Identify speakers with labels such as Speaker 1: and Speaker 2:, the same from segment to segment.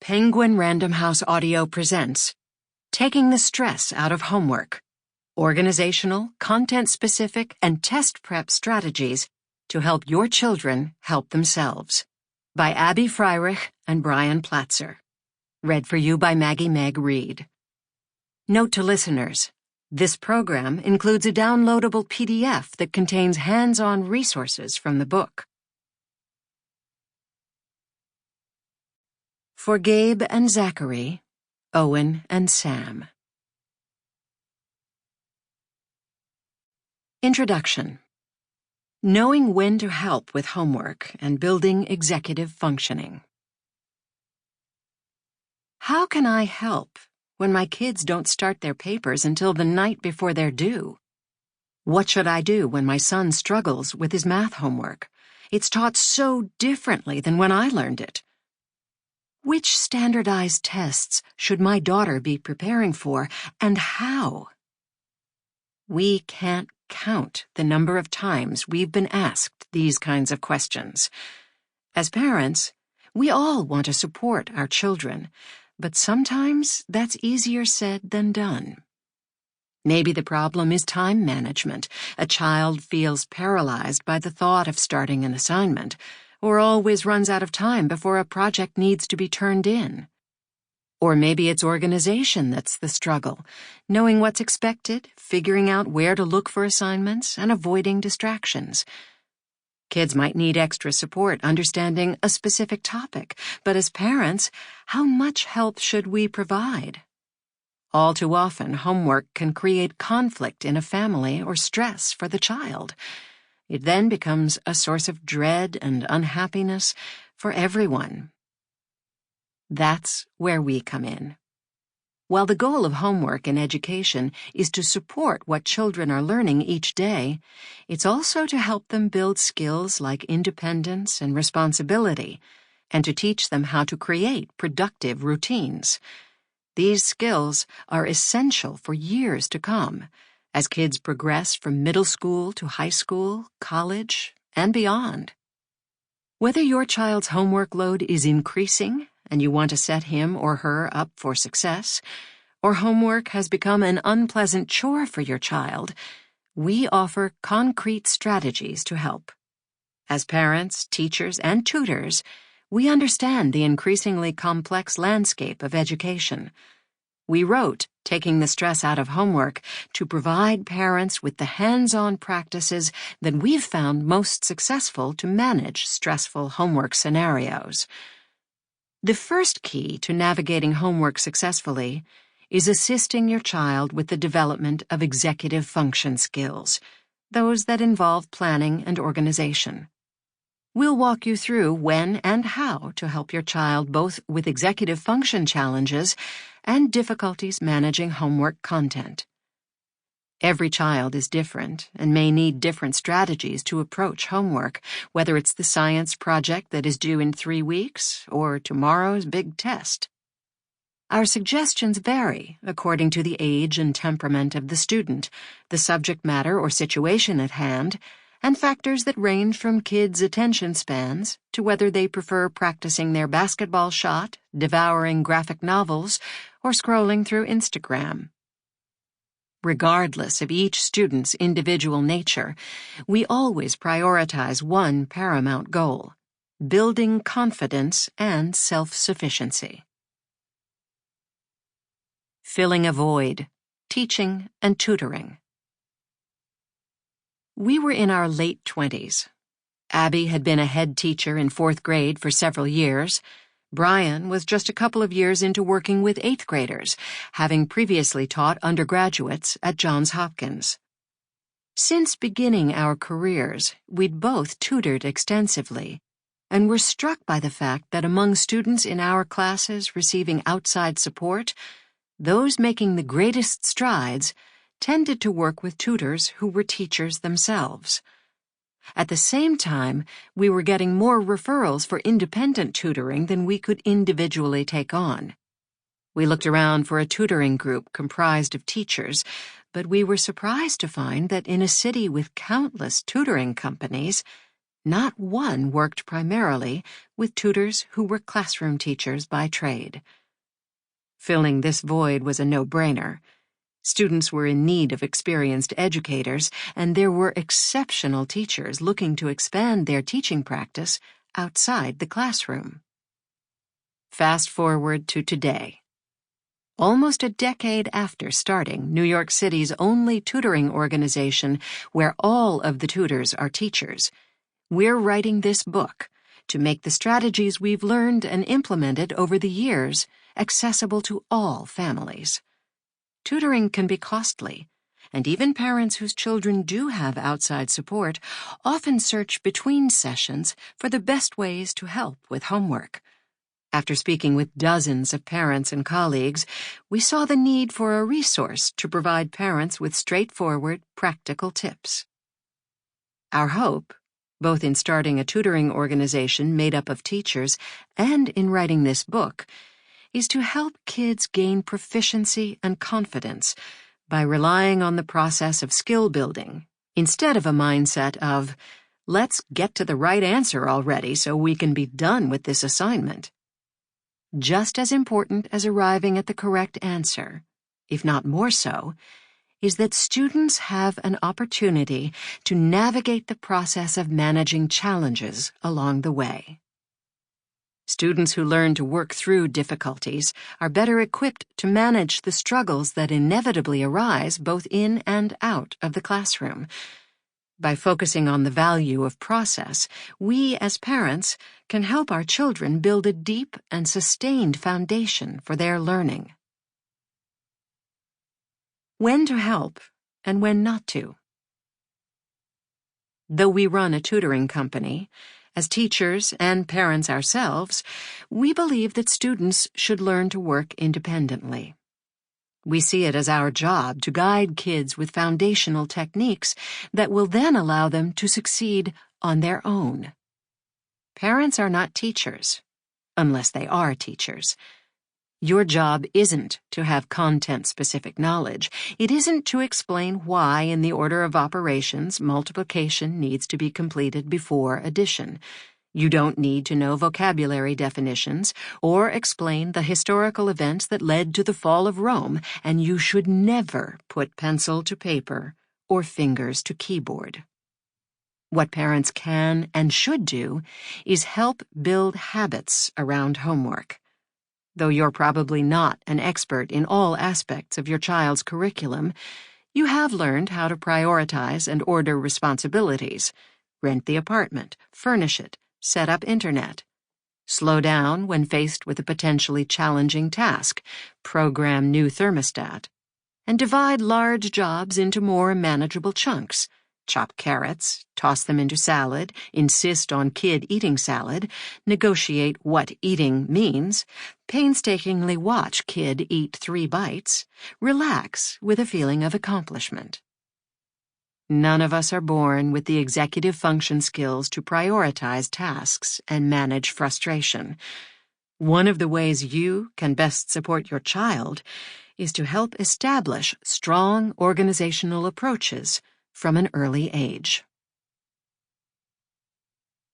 Speaker 1: Penguin Random House Audio presents Taking the Stress Out of Homework, Organizational, Content-Specific, and Test Prep Strategies to Help Your Children Help Themselves, by Abby Freireich and Brian Platzer. Read for you by Maggie-Meg Reed. Note to listeners, this program includes a downloadable PDF that contains hands-on resources from the book. For Gabe and Zachary, Owen and Sam. Introduction. Knowing when to help with homework and building executive functioning. How can I help when my kids don't start their papers until the night before they're due? What should I do when my son struggles with his math homework? It's taught so differently than when I learned it. Which standardized tests should my daughter be preparing for, and how? We can't count the number of times we've been asked these kinds of questions. As parents, we all want to support our children, but sometimes that's easier said than done. Maybe the problem is time management. A child feels paralyzed by the thought of starting an assignment, or always runs out of time before a project needs to be turned in. Or maybe it's organization that's the struggle, knowing what's expected, figuring out where to look for assignments, and avoiding distractions. Kids might need extra support understanding a specific topic, but as parents, how much help should we provide? All too often, homework can create conflict in a family or stress for the child. It then becomes a source of dread and unhappiness for everyone. That's where we come in. While the goal of homework in education is to support what children are learning each day, it's also to help them build skills like independence and responsibility, and to teach them how to create productive routines. These skills are essential for years to come, as kids progress from middle school to high school, college, and beyond. Whether your child's homework load is increasing and you want to set him or her up for success, or homework has become an unpleasant chore for your child, we offer concrete strategies to help. As parents, teachers, and tutors, we understand the increasingly complex landscape of education. We wrote Taking the Stress Out of Homework to provide parents with the hands-on practices that we've found most successful to manage stressful homework scenarios. The first key to navigating homework successfully is assisting your child with the development of executive function skills, those that involve planning and organization. We'll walk you through when and how to help your child both with executive function challenges and difficulties managing homework content. Every child is different and may need different strategies to approach homework, whether it's the science project that is due in 3 weeks or tomorrow's big test. Our suggestions vary according to the age and temperament of the student, the subject matter or situation at hand, and factors that range from kids' attention spans to whether they prefer practicing their basketball shot, devouring graphic novels, or scrolling through Instagram. Regardless of each student's individual nature, we always prioritize one paramount goal: building confidence and self-sufficiency. Filling a void, teaching and tutoring. We were in our late 20s. Abby had been a head teacher in 4th grade for several years. Brian was just a couple of years into working with 8th graders, having previously taught undergraduates at Johns Hopkins. Since beginning our careers, we'd both tutored extensively, and were struck by the fact that among students in our classes receiving outside support, those making the greatest strides tended to work with tutors who were teachers themselves. At the same time, we were getting more referrals for independent tutoring than we could individually take on. We looked around for a tutoring group comprised of teachers, but we were surprised to find that in a city with countless tutoring companies, not one worked primarily with tutors who were classroom teachers by trade. Filling this void was a no-brainer. Students were in need of experienced educators, and there were exceptional teachers looking to expand their teaching practice outside the classroom. Fast forward to today. Almost a decade after starting New York City's only tutoring organization where all of the tutors are teachers, we're writing this book to make the strategies we've learned and implemented over the years accessible to all families. Tutoring can be costly, and even parents whose children do have outside support often search between sessions for the best ways to help with homework. After speaking with dozens of parents and colleagues, we saw the need for a resource to provide parents with straightforward, practical tips. Our hope, both in starting a tutoring organization made up of teachers and in writing this book, is to help kids gain proficiency and confidence by relying on the process of skill building instead of a mindset of, let's get to the right answer already so we can be done with this assignment. Just as important as arriving at the correct answer, if not more so, is that students have an opportunity to navigate the process of managing challenges along the way. Students who learn to work through difficulties are better equipped to manage the struggles that inevitably arise both in and out of the classroom. By focusing on the value of process, we as parents can help our children build a deep and sustained foundation for their learning. When to help and when not to. Though we run a tutoring company, as teachers and parents ourselves, we believe that students should learn to work independently. We see it as our job to guide kids with foundational techniques that will then allow them to succeed on their own. Parents are not teachers, unless they are teachers. Your job isn't to have content-specific knowledge. It isn't to explain why, in the order of operations, multiplication needs to be completed before addition. You don't need to know vocabulary definitions or explain the historical events that led to the fall of Rome, and you should never put pencil to paper or fingers to keyboard. What parents can and should do is help build habits around homework. Though you're probably not an expert in all aspects of your child's curriculum, you have learned how to prioritize and order responsibilities, rent the apartment, furnish it, set up internet, slow down when faced with a potentially challenging task, program new thermostat, and divide large jobs into more manageable chunks. Chop carrots, toss them into salad, insist on kid eating salad, negotiate what eating means, painstakingly watch kid eat 3 bites, relax with a feeling of accomplishment. None of us are born with the executive function skills to prioritize tasks and manage frustration. One of the ways you can best support your child is to help establish strong organizational approaches from an early age.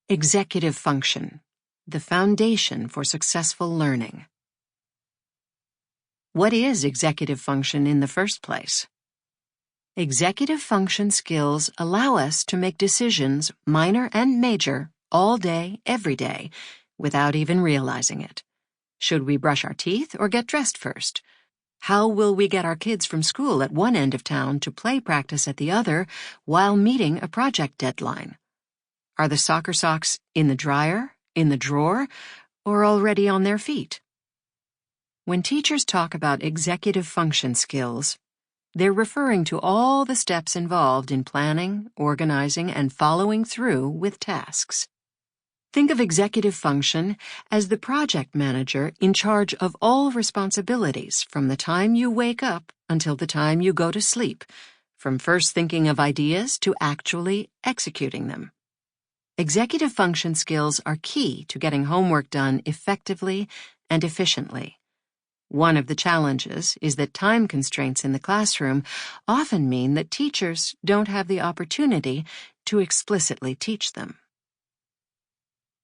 Speaker 1: Executive function, the foundation for successful learning. What is executive function in the first place? Executive function skills allow us to make decisions, minor and major, all day, every day, without even realizing it. Should we brush our teeth or get dressed first? How will we get our kids from school at one end of town to play practice at the other while meeting a project deadline? Are the soccer socks in the dryer, in the drawer, or already on their feet? When teachers talk about executive function skills, they're referring to all the steps involved in planning, organizing, and following through with tasks. Think of executive function as the project manager in charge of all responsibilities from the time you wake up until the time you go to sleep, from first thinking of ideas to actually executing them. Executive function skills are key to getting homework done effectively and efficiently. One of the challenges is that time constraints in the classroom often mean that teachers don't have the opportunity to explicitly teach them.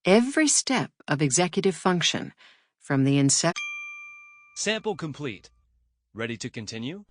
Speaker 1: Every step of executive function, from the inception.
Speaker 2: Sample complete. Ready to continue?